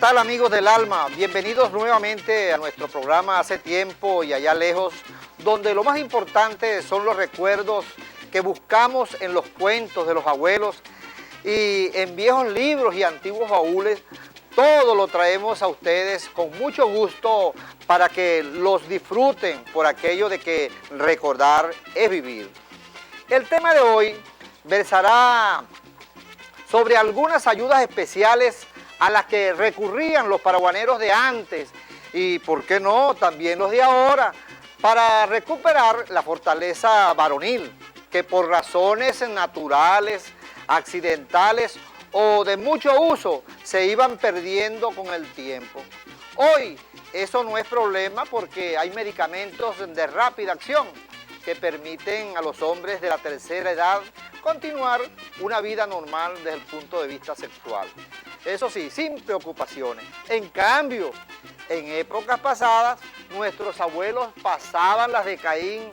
tal, amigos del alma? Bienvenidos nuevamente a nuestro programa Hace Tiempo y Allá Lejos, donde lo más importante son los recuerdos que buscamos en los cuentos de los abuelos y en viejos libros y antiguos baúles. Todo lo traemos a ustedes con mucho gusto para que los disfruten por aquello de que recordar es vivir. El tema de hoy versará sobre algunas ayudas especiales a las que recurrían los paraguaneros de antes y, ¿por qué no?, también los de ahora, para recuperar la fortaleza varonil, que por razones naturales, accidentales o de mucho uso se iban perdiendo con el tiempo. Hoy eso no es problema porque hay medicamentos de rápida acción que permiten a los hombres de la tercera edad continuar una vida normal desde el punto de vista sexual. Eso sí, sin preocupaciones. En cambio, en épocas pasadas, nuestros abuelos pasaban las de Caín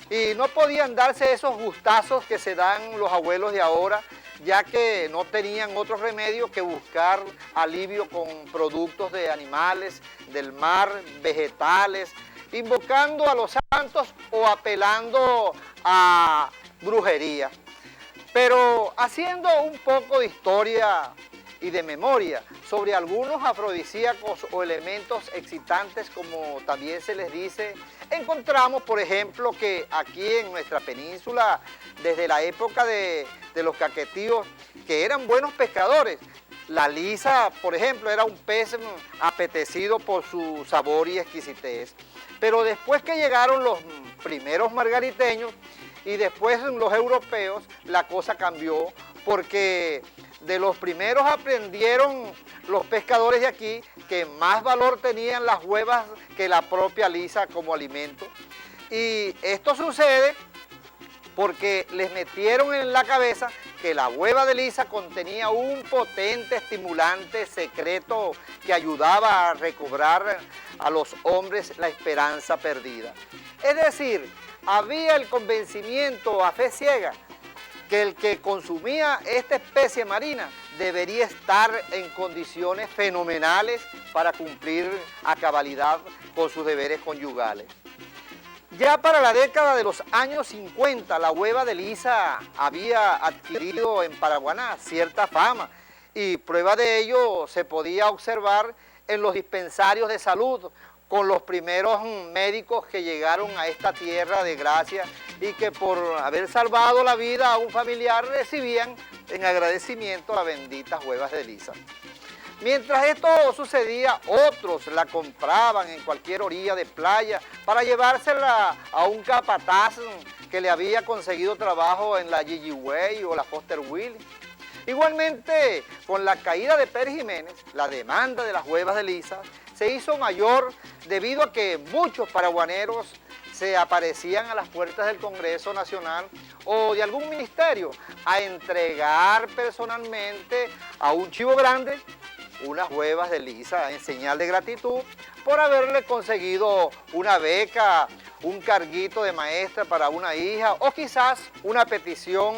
y no podían darse esos gustazos que se dan los abuelos de ahora, ya que no tenían otro remedio que buscar alivio con productos de animales, del mar, vegetales, invocando a los santos o apelando a brujería. Pero haciendo un poco de historia y de memoria sobre algunos afrodisíacos o elementos excitantes, como también se les dice, encontramos, por ejemplo, que aquí en nuestra península, desde la época de los caquetíos, que eran buenos pescadores, la lisa, por ejemplo, era un pez apetecido por su sabor y exquisitez. Pero después que llegaron los primeros margariteños y después los europeos, la cosa cambió porque de los primeros aprendieron los pescadores de aquí que más valor tenían las huevas que la propia lisa como alimento. Y esto sucede porque les metieron en la cabeza que la hueva de lisa contenía un potente estimulante secreto que ayudaba a recobrar a los hombres la esperanza perdida. Es decir, había el convencimiento a fe ciega que el que consumía esta especie marina debería estar en condiciones fenomenales para cumplir a cabalidad con sus deberes conyugales. Ya para la década de los años 50, la hueva de lisa había adquirido en Paraguaná cierta fama y prueba de ello se podía observar en los dispensarios de salud con los primeros médicos que llegaron a esta tierra de gracia y que por haber salvado la vida a un familiar recibían en agradecimiento las benditas huevas de lisa. Mientras esto sucedía, otros la compraban en cualquier orilla de playa para llevársela a un capataz que le había conseguido trabajo en la Gigi Way o la Foster Willis. Igualmente, con la caída de Pérez Jiménez, la demanda de las huevas de lisa se hizo mayor debido a que muchos paraguaneros se aparecían a las puertas del Congreso Nacional o de algún ministerio a entregar personalmente a un chivo grande unas huevas de lisa en señal de gratitud por haberle conseguido una beca, un carguito de maestra para una hija o quizás una petición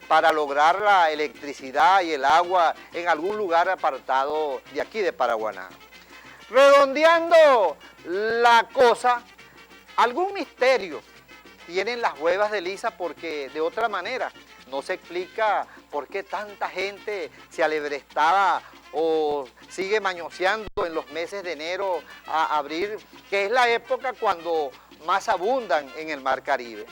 para lograr la electricidad y el agua en algún lugar apartado de aquí de Paraguaná. Redondeando la cosa, algún misterio tienen las huevas de lisa porque de otra manera no se explica por qué tanta gente se alebrestaba o sigue mañoseando en los meses de enero a abril, que es la época cuando más abundan en el Mar Caribe.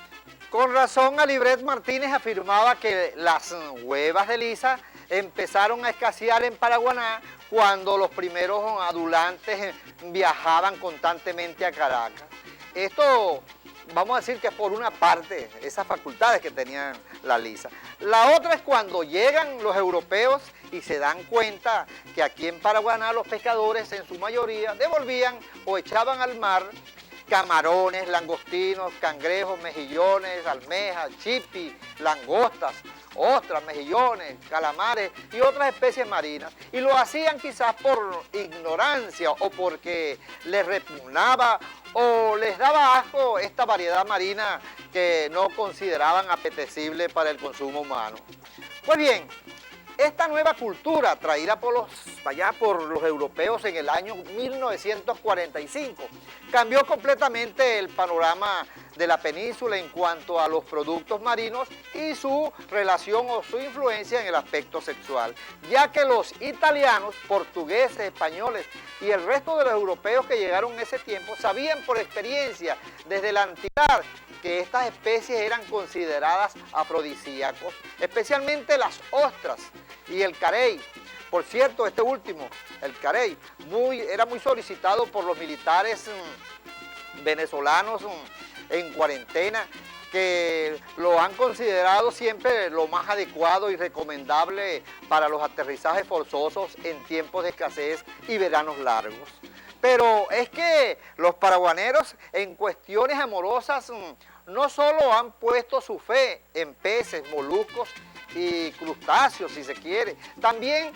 Con razón, Alibret Martínez afirmaba que las huevas de lisa empezaron a escasear en Paraguaná cuando los primeros adulantes viajaban constantemente a Caracas. Esto, vamos a decir que es por una parte, esas facultades que tenían la lisa. La otra es cuando llegan los europeos y se dan cuenta que aquí en Paraguaná los pescadores en su mayoría devolvían o echaban al mar camarones, langostinos, cangrejos, mejillones, almejas, chipi, langostas, ostras, mejillones, calamares y otras especies marinas. Y lo hacían quizás por ignorancia o porque les repugnaba o les daba asco esta variedad marina que no consideraban apetecible para el consumo humano. Pues bien, Esta nueva cultura, traída allá por los europeos en el año 1945, cambió completamente el panorama de la península en cuanto a los productos marinos y su relación o su influencia en el aspecto sexual, ya que los italianos, portugueses, españoles y el resto de los europeos que llegaron en ese tiempo sabían por experiencia desde la antigüedad que estas especies eran consideradas afrodisíacos, especialmente las ostras y el carey. Por cierto, este último, el carey, era muy solicitado por los militares venezolanos en cuarentena, que lo han considerado siempre lo más adecuado y recomendable para los aterrizajes forzosos en tiempos de escasez y veranos largos. Pero es que los paraguaneros en cuestiones amorosas no solo han puesto su fe en peces, moluscos y crustáceos, si se quiere, también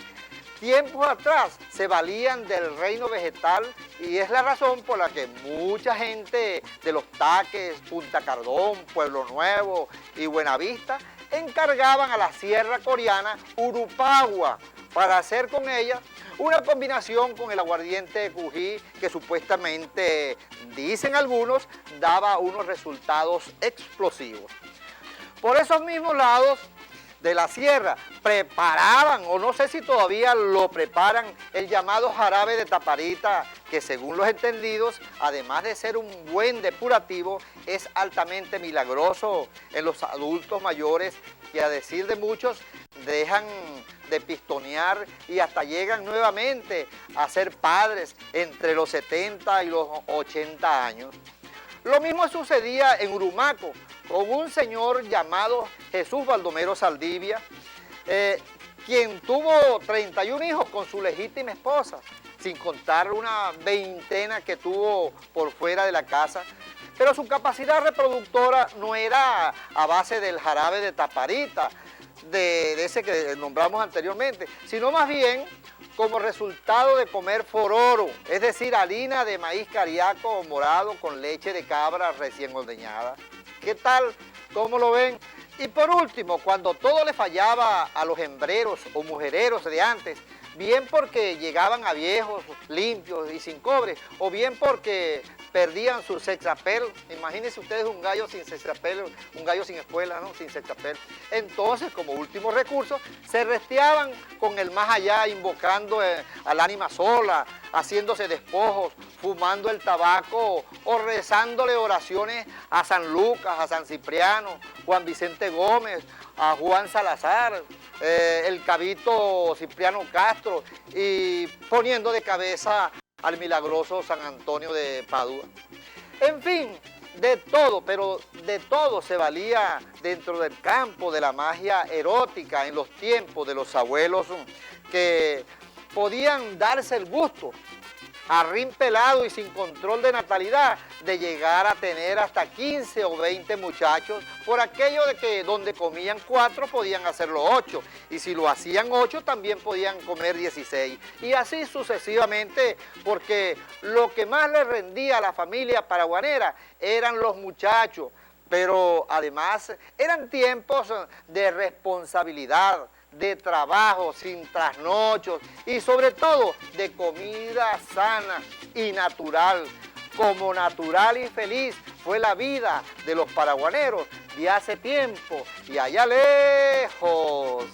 tiempos atrás se valían del reino vegetal y es la razón por la que mucha gente de Los Taques, Punta Cardón, Pueblo Nuevo y Buenavista encargaban a la sierra coreana urupagua para hacer con ella una combinación con el aguardiente de Cují que supuestamente, dicen algunos, daba unos resultados explosivos. Por esos mismos lados de la sierra preparaban, o no sé si todavía lo preparan, el llamado jarabe de taparita, que según los entendidos, además de ser un buen depurativo, es altamente milagroso en los adultos mayores que, a decir de muchos, dejan de pistonear y hasta llegan nuevamente a ser padres entre los 70 y los 80 años. Lo mismo sucedía en Urumaco con un señor llamado Jesús Baldomero Saldivia, quien tuvo 31 hijos con su legítima esposa, sin contar una veintena que tuvo por fuera de la casa. Pero su capacidad reproductora no era a base del jarabe de taparita, de ese que nombramos anteriormente, sino más bien como resultado de comer fororo, es decir, harina de maíz cariaco o morado con leche de cabra recién ordeñada. ¿Qué tal? ¿Cómo lo ven? Y por último, cuando todo le fallaba a los hembreros o mujereros de antes, bien porque llegaban a viejos, limpios y sin cobre, o bien porque perdían su sexapel. Imagínense ustedes un gallo sin sexapel, un gallo sin espuela, ¿no? Sin sexapel. Entonces, como último recurso, se resteaban con el más allá, invocando al ánima sola, haciéndose despojos, fumando el tabaco o rezándole oraciones a San Lucas, a San Cipriano, Juan Vicente Gómez, a Juan Salazar, el cabito Cipriano Castro, y poniendo de cabeza al milagroso San Antonio de Padua. En fin, de todo, pero de todo se valía dentro del campo de la magia erótica en los tiempos de los abuelos que podían darse el gusto, a rin pelado y sin control de natalidad, de llegar a tener hasta 15 o 20 muchachos, por aquello de que donde comían 4 podían hacerlo 8, y si lo hacían 8 también podían comer 16, y así sucesivamente, porque lo que más le rendía a la familia paraguanera eran los muchachos, pero además eran tiempos de responsabilidad, de trabajo sin trasnochos y sobre todo de comida sana y natural. Como natural y feliz fue la vida de los paraguaneros de hace tiempo y allá lejos.